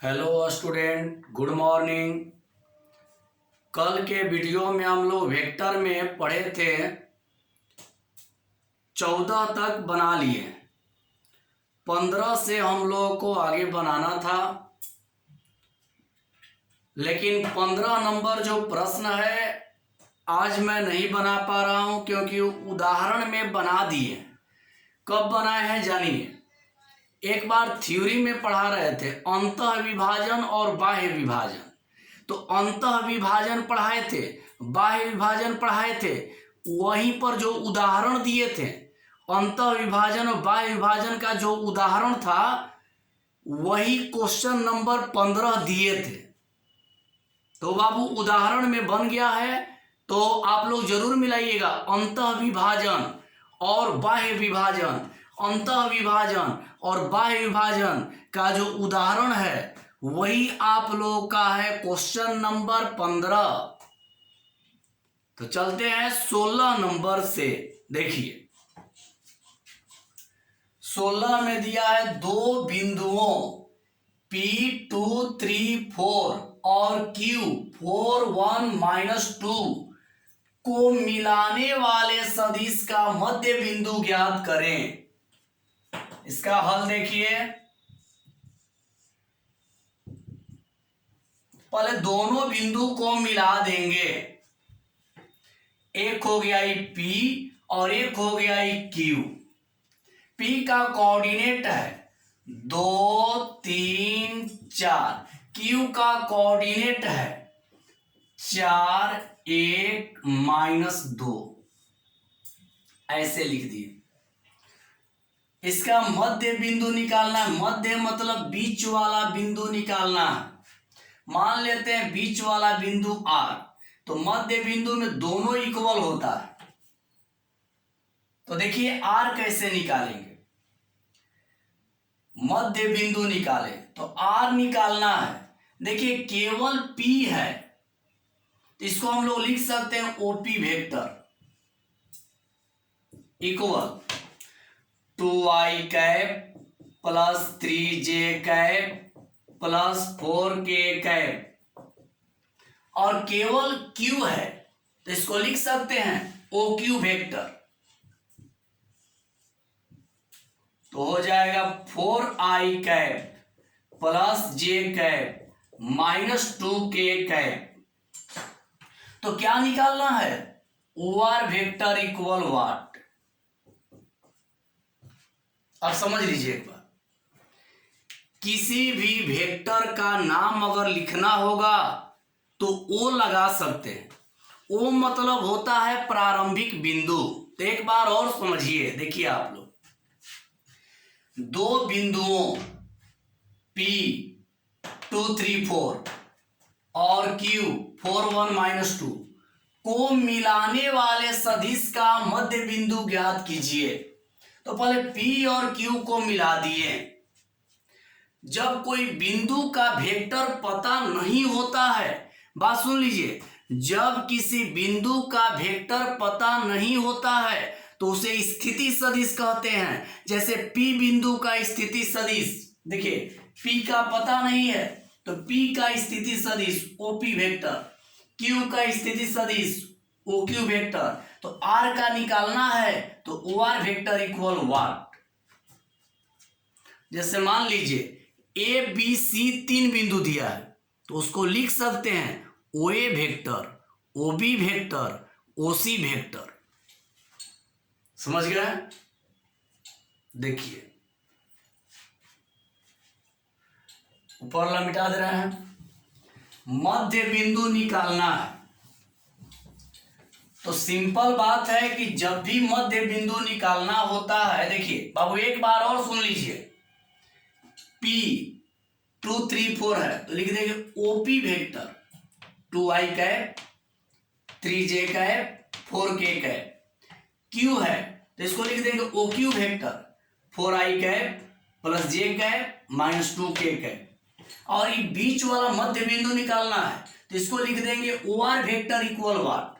Hello student, good morning. कल के video में हम लोग वेक्टर में पढ़े थे 14 तक बना लिए। 15 से हम लोगों को आगे बनाना था, लेकिन 15 नंबर जो प्रश्न है आज मैं नहीं बना पा रहा हूं क्योंकि उदाहरण में बना दिए। कब बनाए हैं जानिए। एक बार थ्योरी में पढ़ा रहे थे अंतः विभाजन और बाह्य विभाजन, तो अंतः विभाजन पढ़ाए थे, बाह्य विभाजन पढ़ाए थे। वहीं पर जो उदाहरण दिए थे अंतः विभाजन और बाह्य विभाजन का जो उदाहरण था वही क्वेश्चन नंबर 15 दिए थे। तो बाबू उदाहरण में बन गया है, तो आप लोग जरूर मिलाइएगा अंतः विभाजन और बाह्य विभाजन। अंतः विभाजन और बाह्य विभाजन का जो उदाहरण है वही आप लोगों का है क्वेश्चन नंबर 15। तो चलते हैं 16 नंबर से। देखिए 16 में दिया है दो बिंदुओं P2 3 4 और Q4 1 -2 को मिलाने वाले सदिश का मध्य बिंदु ज्ञात करें। इसका हल देखिए। पहले दोनों बिंदु को मिला देंगे। एक हो गया ये P और एक हो गया ये Q। P का कोऑर्डिनेट है 2 3 4। Q का कोऑर्डिनेट है 4 1 -2। ऐसे लिख दिए। इसका मध्य बिंदु निकालना है। मध्य मतलब बीच वाला बिंदु निकालना है। मान लेते हैं बीच वाला बिंदु R, तो मध्य बिंदु में दोनों इक्वल होता है। तो देखिए R कैसे निकालेंगे। मध्य बिंदु निकाले तो R निकालना है। देखिए केवल P है तो इसको हम लोग लिख सकते हैं OP vector equal 2i cap plus 3j cap plus 4k cap, और केवल Q है तो इसको लिख सकते हैं OQ वेक्टर। तो हो जाएगा 4i cap plus j cap -2k cap. तो क्या निकालना है OR वेक्टर इक्वल व्हाट। अब समझ लीजिए एक बार, किसी भी वेक्टर का नाम अगर लिखना होगा तो O लगा सकते हैं। O मतलब होता है प्रारंभिक बिंदु। तो एक बार और समझिए। देखिए आप लोग दो बिंदुओं P2 3 4 और Q4 1 -2 को मिलाने वाले सदिश का मध्य बिंदु ज्ञात कीजिए। तो पहले P और Q को मिला दिए। जब कोई बिंदु का वेक्टर पता नहीं होता है, बात सुन लीजिए, जब किसी बिंदु का वेक्टर पता नहीं होता है तो उसे स्थिति सदिश कहते हैं। जैसे P बिंदु का स्थिति सदिश, देखिए P का पता नहीं है तो P का स्थिति सदिश OP वेक्टर, Q का स्थिति सदिश OQ वेक्टर, तो R का निकालना है तो OR वेक्टर इक्वल व्हाट। जैसे मान लीजिए A B C तीन बिंदु दिया है तो उसको लिख सकते हैं OA vector, OB vector, OC vector. समझ गए। देखिए ऊपर वाला मिटा दे रहे हैं। मध्य बिंदु निकालना है तो सिंपल बात है कि जब भी मध्य बिंदु निकालना होता है, देखिए बाबू एक बार और सुन लीजिए, P2 3 4 है तो लिख देंगे OP vector 2i cap 3j cap 4k cap. Q है तो इसको लिख देंगे OQ vector 4i cap plus j cap -2k cap. और ये बीच वाला मध्य बिंदु निकालना है तो इसको लिख देंगे OR वेक्टर इक्वल व्हाट।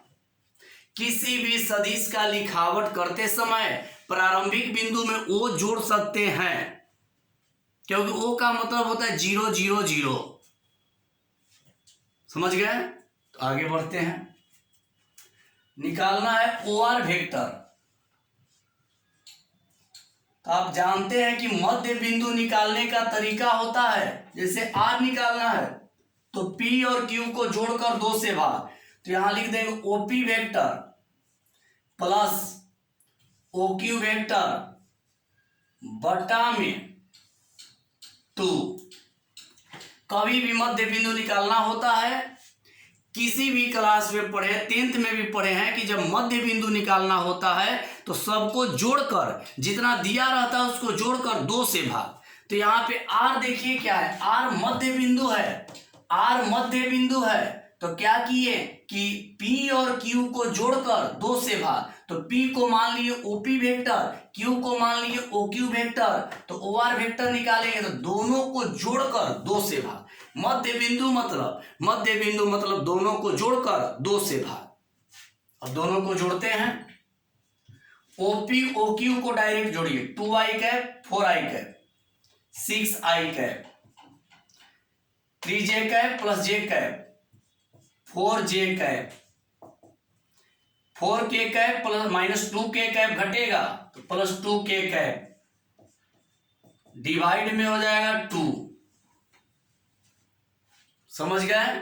किसी भी सदिश का लिखावट करते समय प्रारंभिक बिंदु में O जोड़ सकते हैं। क्योंकि ओ का मतलब होता है 0 0 0। समझ गए? तो आगे बढ़ते हैं। निकालना है OR वेक्टर। तो आप जानते हैं कि मध्य बिंदु निकालने का तरीका होता है, जैसे R निकालना है तो P और Q को जोड़कर 2 से भाग। तो यहां लिख देंगे OP vector plus OQ vector बटा में 2। कभी भी मध्य बिंदु निकालना होता है, किसी भी क्लास में पढ़े, 10th में भी पढ़े हैं कि जब मध्य बिंदु निकालना होता है तो सबको जोड़कर, जितना दिया रहता है उसको जोड़कर 2 से भाग। तो यहाँ पे R देखिए क्या है, R मध्य बिंदु है, R मध्य बिंदु है। तो क्या किए कि P और Q को जोड़कर 2 से भाग। तो P को मान लिए OP वेक्टर, Q को मान लिए OQ वेक्टर, तो OR वेक्टर निकालेंगे तो दोनों को जोड़कर 2 से भाग। मध्य बिंदु मतलब दोनों को जोड़कर 2 से भाग। अब दोनों को जोड़ते हैं। OP OQ को डायरेक्ट जोड़िए, 2i cap 4i cap 6i cap 3j cap plus j cap 4j cap 4k cap plus minus 2k cap घटेगा तो प्लस 2k कैप डिवाइड में हो जाएगा 2। समझ गए?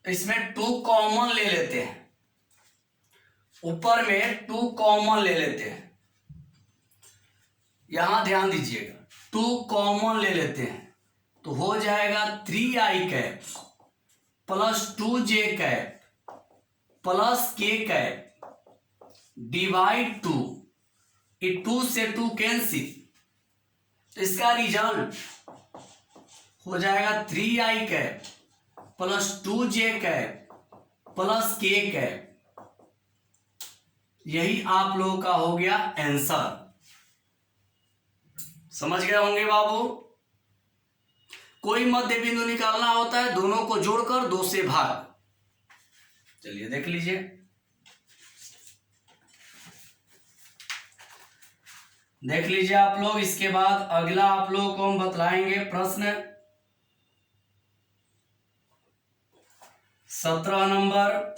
इसमें 2 कॉमन ले लेते हैं, ऊपर में 2 कॉमन ले लेते हैं। यहां ध्यान दीजिएगा, 2 कॉमन ले लेते हैं तो हो जाएगा 3i cap plus 2j cap plus k cap divide 2। ये 2 से 2 कैंसिल, इसका रिजल्ट हो जाएगा 3i cap plus 2j cap plus k cap. यही आप लोगों का हो गया आंसर। समझ गए होंगे बाबू? कोई मध्य बिंदु निकालना होता है, दोनों को जोड़कर 2 से भाग। चलिए देख लीजिए। देख लीजिए आप लोग। इसके बाद अगला आप लोगों को हम बतलाएंगे प्रश्न 17 नंबर।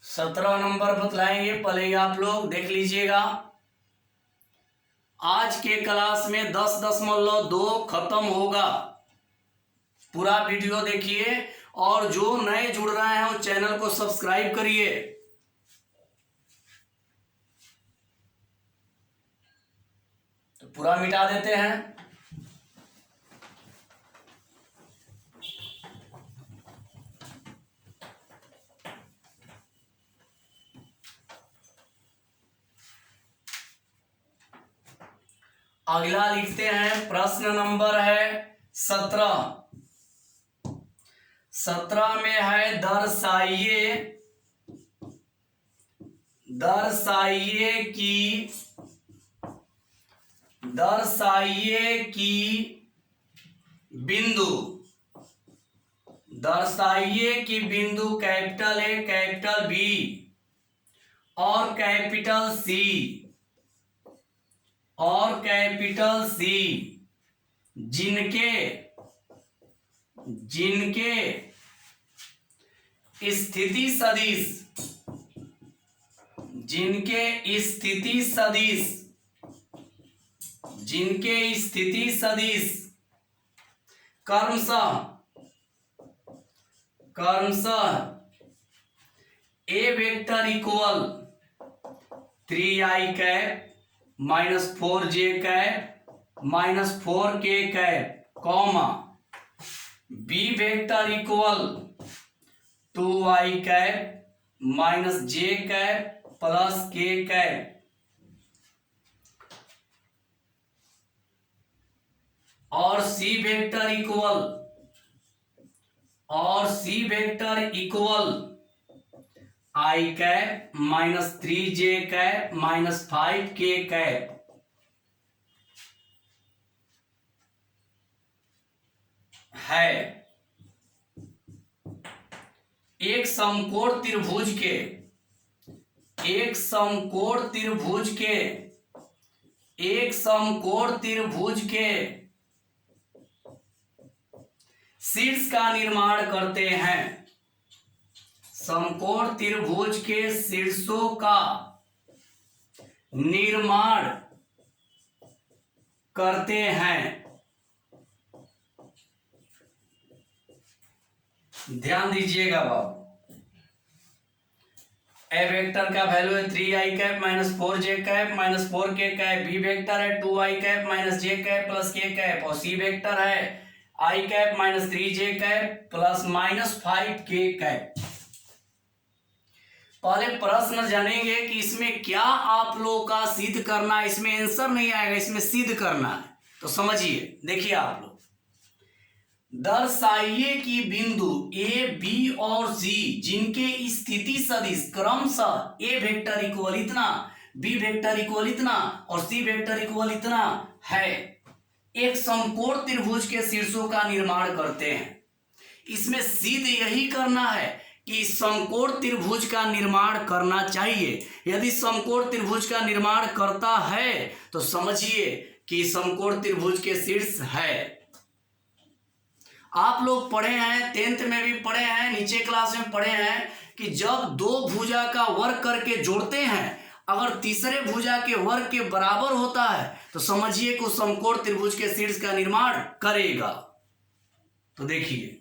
17 नंबर बतलाएंगे, पहले ही आप लोग देख लीजिएगा। आज के क्लास में 10.2 खत्म होगा। पूरा वीडियो देखिए और जो नए जुड़ रहे हैं वो चैनल को सब्सक्राइब करिए। तो पूरा मिटा देते हैं। अगला लिखते हैं, प्रश्न नंबर है 17। 17 में है दर्शाइए कि बिंदु कैपिटल A कैपिटल B और कैपिटल C जिनके स्थिति सदिश क्रमशः A vector equal 3i cap minus 4j cap minus 4k cap comma B vector equal 2i cap minus j cap plus k cap और C vector equal i cap minus 3j cap minus 5k cap है। एक समकोण त्रिभुज के एक समकोण त्रिभुज के एक समकोण त्रिभुज के शीर्ष का निर्माण करते हैं। समकोण त्रिभुज के शीर्षों का निर्माण करते हैं। ध्यान दीजिएगा बाबू, ए वेक्टर का वैल्यू है 3i cap minus 4j cap minus 4k cap, b vector है 2i cap minus j cap plus k cap, और सी वेक्टर है i cap minus 3j cap plus minus 5k cap. पहले प्रश्न जानेंगे कि इसमें क्या आप लोगों का सिद्ध करना है। इसमें आंसर नहीं आएगा, इसमें सिद्ध करना है। तो समझिए, देखिए आप लोग, दर्शाइए कि बिंदु ए बी और सी जिनके स्थिति सदिश क्रमशः ए वेक्टर इक्वल इतना, बी वेक्टर इक्वल इतना और सी वेक्टर इक्वल इतना है, एक समकोण त्रिभुज के शीर्षों का निर्माण करते हैं। इसमें सिद्ध यही करना है कि समकोण त्रिभुज का निर्माण करना चाहिए। यदि समकोण त्रिभुज का निर्माण करता है तो समझिए कि समकोण त्रिभुज के शीर्ष है। आप लोग पढ़े हैं, 10th में भी पढ़े हैं, नीचे क्लास में पढ़े हैं कि जब दो भुजा का वर्ग करके जोड़ते हैं, अगर तीसरे भुजा के वर्ग के बराबर होता है तो समझिए कि समकोण त्रिभुज के शीर्ष का निर्माण करेगा। तो देखिए,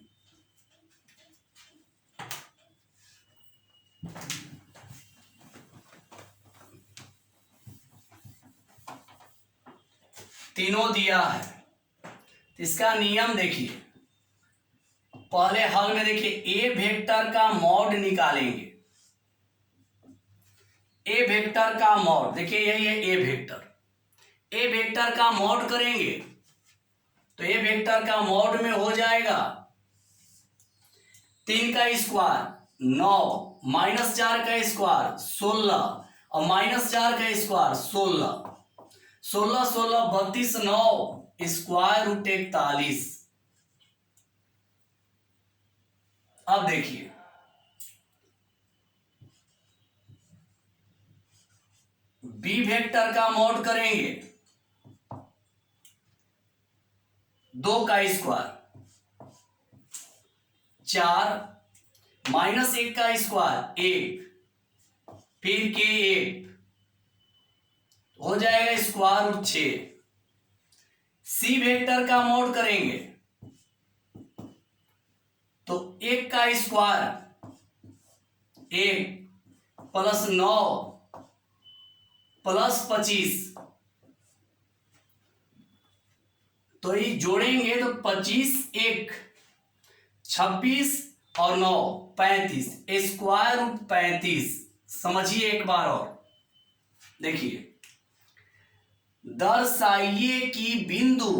तीनों दिया है, इसका नियम देखिए। पहले हल में देखिए, ए वेक्टर का मॉड निकालेंगे। ए वेक्टर का मॉड देखिए, यही है ए वेक्टर। ए वेक्टर का मॉड करेंगे तो ए वेक्टर का मॉड में हो जाएगा 3 का स्क्वायर 9 माइनस 4 का स्क्वायर 16 और माइनस 4 का स्क्वायर 16, 16 16 32 9 स्क्वायर रूट 41। अब देखिए, बी वेक्टर का मॉड करेंगे 2 का स्क्वायर 4 माइनस 1 का स्क्वायर 1 फिर के 1 हो जाएगा स्क्वायर रूट 6। सी वेक्टर का मॉड करेंगे तो 1 का स्क्वायर 1 प्लस 9 प्लस 25, तो ये जोड़ेंगे तो 25 1 26 और 9 35 स्क्वायर रूट 35। समझिए एक बार और, देखिए, दर्शाइए कि बिंदु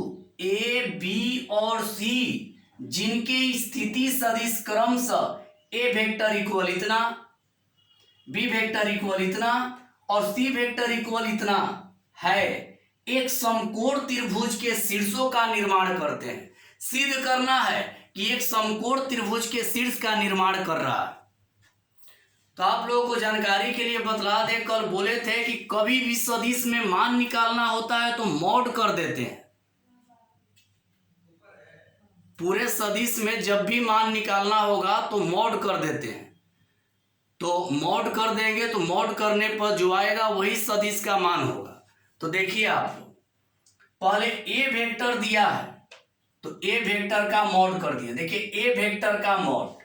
ए बी और सी जिनके स्थिति सदिश क्रमशः ए वेक्टर इक्वल इतना, बी वेक्टर इक्वल इतना और सी वेक्टर इक्वल इतना है, एक समकोण त्रिभुज के शीर्षों का निर्माण करते हैं। सिद्ध करना है कि एक समकोण त्रिभुज के शीर्ष का निर्माण कर रहा है। तो आप लोगों को जानकारी के लिए बतला दे, कल बोले थे कि कभी भी सदिश में मान निकालना होता है तो मॉड कर देते हैं। पूरे सदिश में जब भी मान निकालना होगा तो मॉड कर देते हैं। तो मॉड कर देंगे तो मॉड करने पर जो आएगा वही सदिश का मान होगा। तो देखिए आप लोग, पहले ए वेक्टर दिया है तो ए वेक्टर का मॉड कर दिया। देखिए, ए वेक्टर का मॉड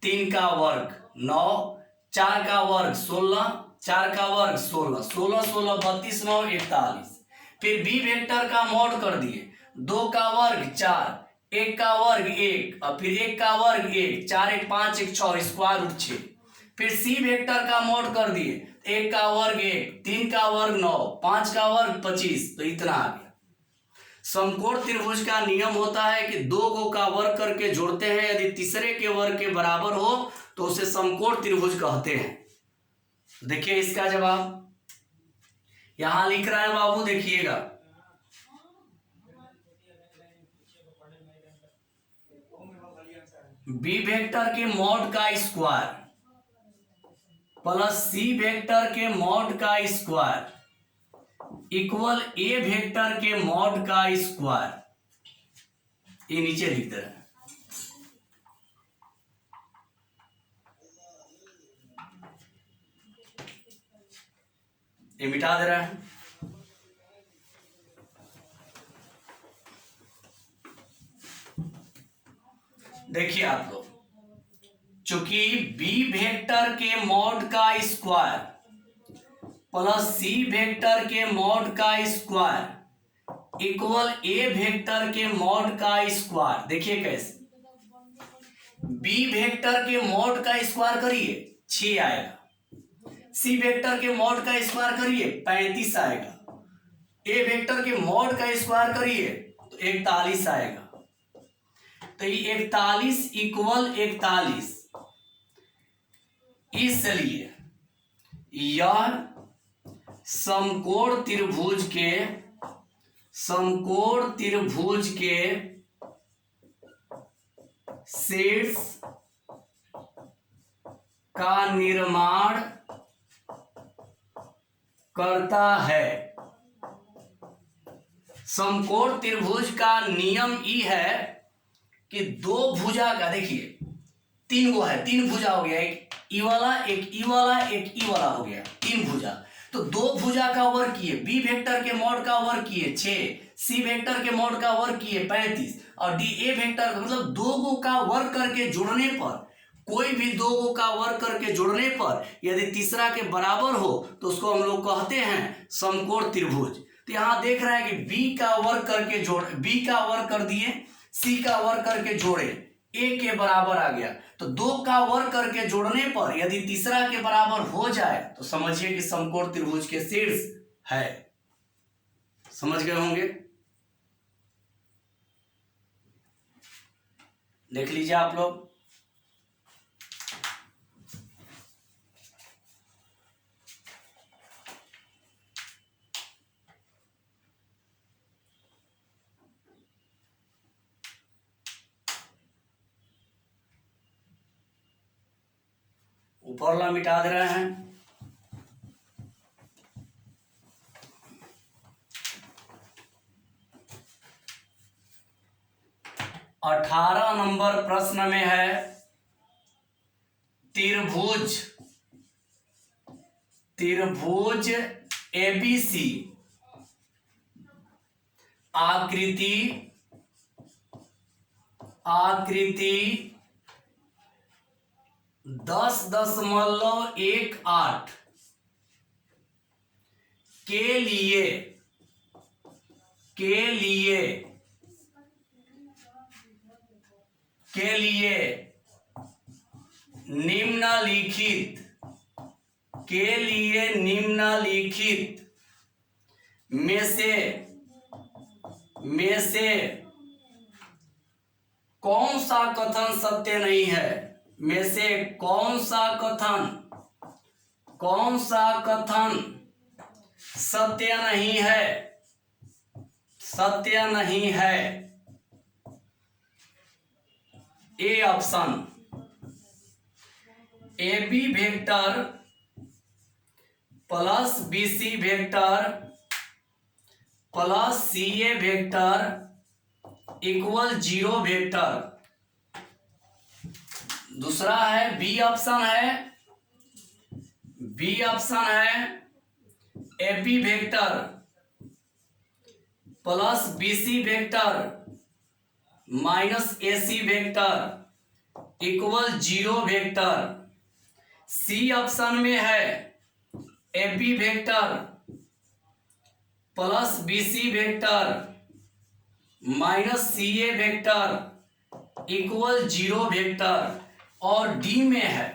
3 का वर्ग 9, 4 का वर्ग 16, 4 का वर्ग 16, 16 16 32 9 41। फिर बी वेक्टर का मॉड कर दिए 2 का वर्ग 4, 1 का वर्ग 1 और फिर 1 का वर्ग 1, 4 1 5 1 6 स्क्वायर रूट 6। फिर सी वेक्टर का मॉड कर दिए 1 का वर्ग 1, 3 का वर्ग 9, 5 का वर्ग 25, तो इतना आ गया। समकोण त्रिभुज का नियम होता है कि 2 को का वर्ग करके जोड़ते हैं, यदि तीसरे के वर्ग के बराबर हो तो उसे समकोण त्रिभुज कहते हैं। देखिए इसका जवाब यहां लिख रहा है बाबू, देखिएगा, बी वेक्टर के मॉड का स्क्वायर प्लस सी वेक्टर के मॉड का स्क्वायर इक्वल ए वेक्टर के मॉड का स्क्वायर। ये नीचे लिख दे रहे हैं। ये मिटा दे रहा है। देखिए आप लोग, चूंकि बी वेक्टर के मॉड का स्क्वायर प्लस सी वेक्टर के मॉड का स्क्वायर इक्वल ए वेक्टर के मॉड का स्क्वायर। देखिए कैसे, बी वेक्टर के मॉड का स्क्वायर करिए 6 आएगा, सी वेक्टर के मॉड का स्क्वायर करिए 35 आएगा, ए वेक्टर के मॉड का स्क्वायर करिए तो 41 आएगा। तो ये 41 इक्वल 41, इसलिए यह समकोण त्रिभुज के शीर्ष का निर्माण करता है। समकोण त्रिभुज का नियम ई है कि दो भुजा का, देखिए 3 वो है, 3 भुजा हो गया, एक ई वाला, एक ई वाला, एक ई वाला हो गया, 3 भुजा। तो 2 भुजा का वर्ग किए, बी वेक्टर के मॉड का वर्ग किए 6, सी वेक्टर के मॉड का वर्ग किए 35 और डी ए वेक्टर मतलब 2 गो का वर्ग करके जोड़ने पर, कोई भी 2 गो का वर्ग करके जोड़ने पर यदि तीसरा के बराबर हो तो उसको हम लोग कहते हैं समकोण त्रिभुज। तो यहां देख रहे हैं कि बी का वर्ग करके जोड़, बी का वर्ग कर दिए, सी का वर्ग करके जोड़े, ए के बराबर आ गया। तो 2 का वर्ग करके जोड़ने पर यदि तीसरा के बराबर हो जाए तो समझिए कि समकोण त्रिभुज के शीर्ष है। समझ गए होंगे? देख लीजिए आप लोग। ऊपरला मिटा दे रहे हैं। अठारह नंबर प्रश्न में है त्रिभुज एबीसी आकृति 10.18 के लिए निम्नलिखित में से कौन सा कथन सत्य नहीं है? में से कौन सा कथन सत्य नहीं है? A option, A B vector plus B C vector plus C A vector equal 0 vector. दूसरा है बी ऑप्शन है A B vector plus B C vector minus A C vector equal 0 vector. C option में है A B vector plus B C vector minus C A vector equal 0 vector. और D में है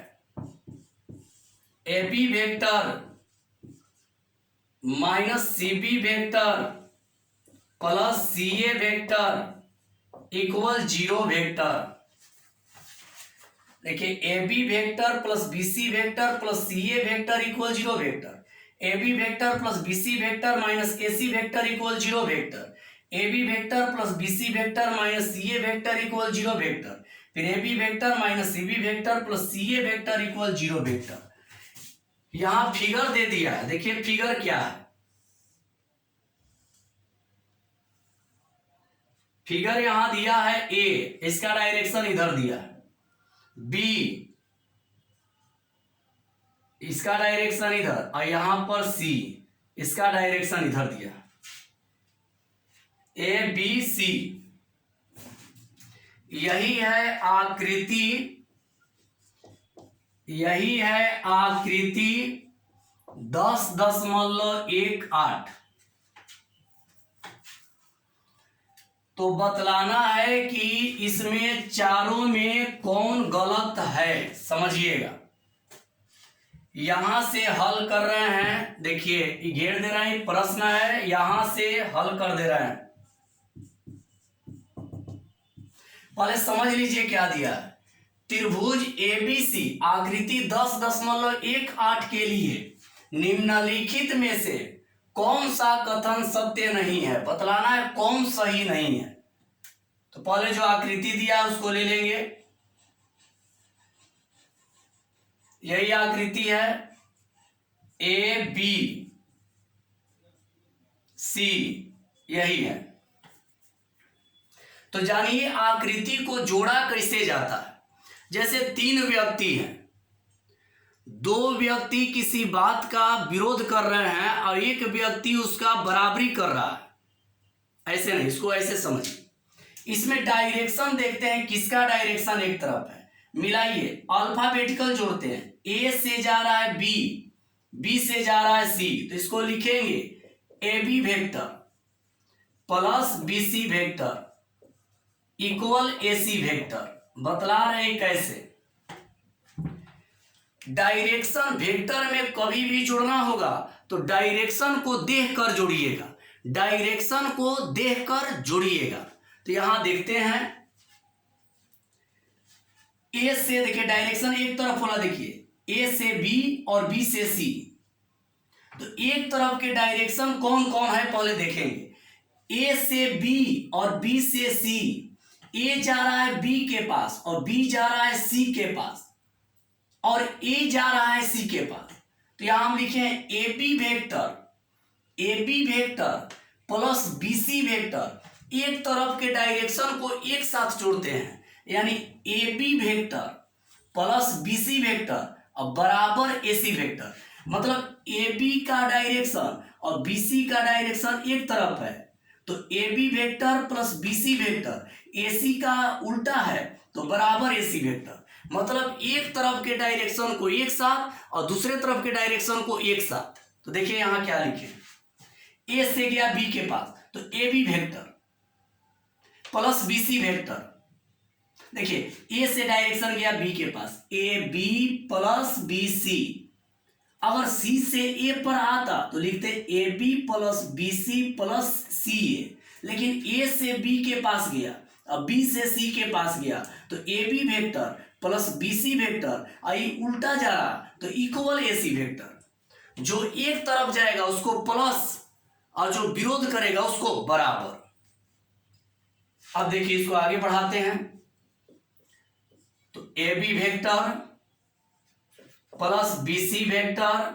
A B vector minus C B vector plus C A vector equal 0 vector. देखिए A B vector plus B C vector plus C A vector equal 0 vector, A B vector plus B C vector minus A C vector equal 0 vector, A B vector plus B C vector minus C A vector equal 0 vector. फिर A B vector minus C B vector plus C A vector equal 0 vector. यहां figure दे दिया है, देखिए figure क्या है। Figure यहां दिया है ए, इसका डायरेक्शन इधर दिया है, बी इसका डायरेक्शन इधर, और यहां पर सी इसका डायरेक्शन इधर दिया, ए बी सी। यही है आकृति, यही है आकृति 10.18। तो बतलाना है कि इसमें चारों में कौन गलत है, समझिएगा। यहां से हल कर रहे हैं, देखिए घेर दे रहे हैं, प्रश्न है, यहां से हल कर दे रहे हैं। पहले समझ लीजिए क्या दिया है। त्रिभुज एबीसी आकृति 10.18 के लिए निम्नलिखित में से कौन सा कथन सत्य नहीं है, बतलाना है कौन सही नहीं है। तो पहले जो आकृति दिया है उसको ले लेंगे, यही आकृति है ए बी सी, यही है। तो जानिए आकृति को जोड़ा कैसे जाता है। जैसे तीन व्यक्ति हैं, दो व्यक्ति किसी बात का विरोध कर रहे हैं और एक व्यक्ति उसका बराबरी कर रहा है, ऐसे नहीं, इसको ऐसे समझिए। इसमें डायरेक्शन देखते हैं, किसका डायरेक्शन एक तरफ है, मिलाइए, अल्फाबेटिकल जोड़ते हैं, ए से जा रहा है बी, बी से जा रहा है सी, तो इसको लिखेंगे A B vector plus B C vector equal A C vector. बतला रहे हैं कैसे। डायरेक्शन वेक्टर में कभी भी जोड़ना होगा तो डायरेक्शन को देखकर जोड़िएगा, डायरेक्शन को देखकर जोड़िएगा। तो यहां देखते हैं ए से, देखिए डायरेक्शन एक तरफ वाला, देखिए ए से बी और बी से सी। तो एक तरफ के डायरेक्शन कौन कौन है पहले देखेंगे। ए से बी और बी से सी, ए जा रहा है बी के पास और बी जा रहा है सी के पास और ए जा रहा है सी के पास। तो यहां हम लिखे A B vector plus B C vector. एक तरफ के डायरेक्शन को एक साथ जोड़ते हैं, यानी A B vector plus B C vector और बराबर ए सी वेक्टर। मतलब ए बी का डायरेक्शन और बी सी का डायरेक्शन एक तरफ है, तो A B vector plus B C vector, A C का उल्टा है तो बराबर ए सी वेक्टर। मतलब एक तरफ के डायरेक्शन को एक साथ और दूसरे तरफ के डायरेक्शन को एक साथ। तो देखिए यहां क्या लिखे, ए से गया बी के पास तो A B vector plus B C vector. देखिए ए से डायरेक्शन गया बी के पास, A B plus B C. अगर सी से ए पर आता तो लिखते A B plus B C plus C A, लेकिन ए से बी के पास गया और बी से सी के पास गया तो A B vector plus B C vector, आई उल्टा जा रहा तो इक्वल ए सी वेक्टर। जो एक तरफ जाएगा उसको प्लस और जो विरोध करेगा उसको बराबर। अब देखिए इसको आगे बढ़ाते हैं, तो A B vector plus B C vector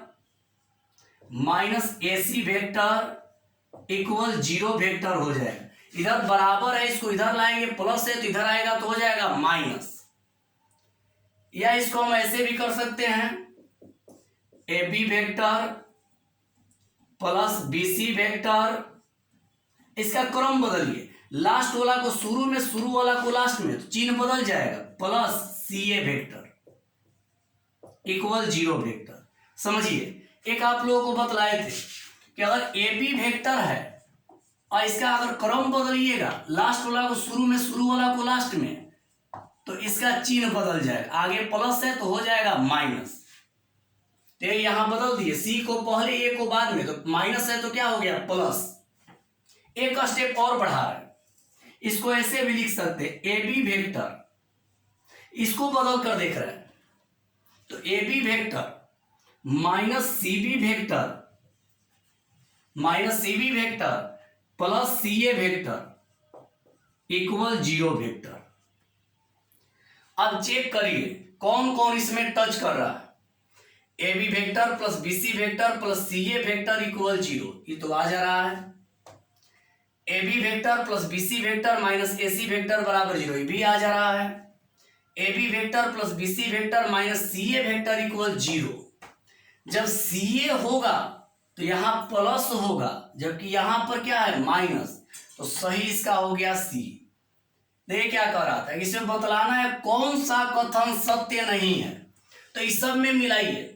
minus A C vector equal 0 vector हो जाएगा। इधर बराबर है, इसको इधर लाएंगे, प्लस है तो इधर आएगा तो हो जाएगा माइनस। या इसको हम ऐसे भी कर सकते हैं, A B vector plus B C vector. इसका क्रम बदलिए, लास्ट वाला को शुरू में, शुरू वाला को लास्ट में, तो चिन्ह बदल जाएगा, plus C A vector equal 0 vector. समझिए एक आप लोगों को बतलाए थे कि अगर ए बी वेक्टर है और इसका अगर क्रम बदलिएगा, लास्ट वाला को शुरू में, शुरू वाला को लास्ट में, तो इसका चिन्ह बदल जाएगा। आगे प्लस है तो हो जाएगा माइनस। तो यहां बदल दिए, सी को पहले ए को बाद में, तो माइनस है तो क्या हो गया प्लस। एक स्टेप और बढ़ा रहे, इसको ऐसे भी लिख सकते ए बी वेक्टर, इसको बदल कर देख रहे हैं तो A B vector minus C B vector plus C A vector equal 0 vector. अब चेक करिए कौन कौन इसमें टच कर रहा है। A B vector plus B C vector plus C A vector equal 0, ये तो आ जा रहा है। A B vector plus B C vector minus A C vector बराबर 0, ये भी आ जा रहा है। A B vector plus B C vector minus C A vector equal 0। जब सी ए होगा तो यहां प्लस होगा, जबकि यहां पर क्या है माइनस, तो सही इसका हो गया सी। देखिए क्या कह रहा था, इसमें बतलाना है कौन सा कथन सत्य नहीं है। तो इस सब में मिलाइए,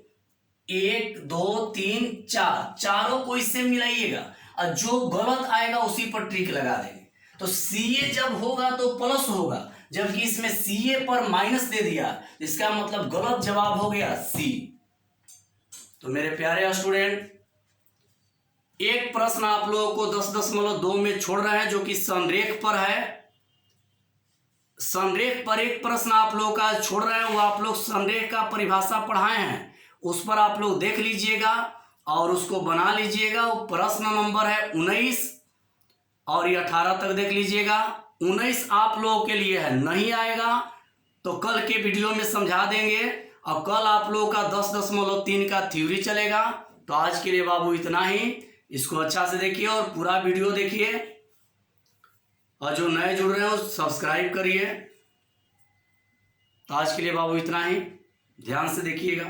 1 2 3 4, चारों को इससे मिलाइएगा और जो गलत आएगा उसी पर ट्रिक लगा देंगे। तो सी ए जब होगा तो प्लस होगा, जबकि इसमें सी ए पर माइनस दे दिया, इसका मतलब गलत जवाब हो गया सी। तो मेरे प्यारे स्टूडेंट, एक प्रश्न आप लोगों को 10.2 में छोड़ रहे हैं जो कि संरेख पर है। संरेख पर एक प्रश्न आप लोगों का छोड़ रहे हैं, वो आप लोग संरेख का परिभाषा पढ़ाए हैं, उस पर आप लोग देख लीजिएगा और उसको बना लीजिएगा। वो प्रश्न नंबर है 19 और ये 18 तक देख लीजिएगा। 19 आप लोगों के लिए है, नहीं आएगा तो कल के वीडियो में समझा देंगे और कल आप लोगों का 10.3 का थ्योरी चलेगा। तो आज के लिए बाबू इतना ही, इसको अच्छा से देखिए और पूरा वीडियो देखिए और जो नए जुड़ रहे हो सब्सक्राइब करिए। तो आज के लिए बाबू इतना ही, ध्यान से देखिएगा।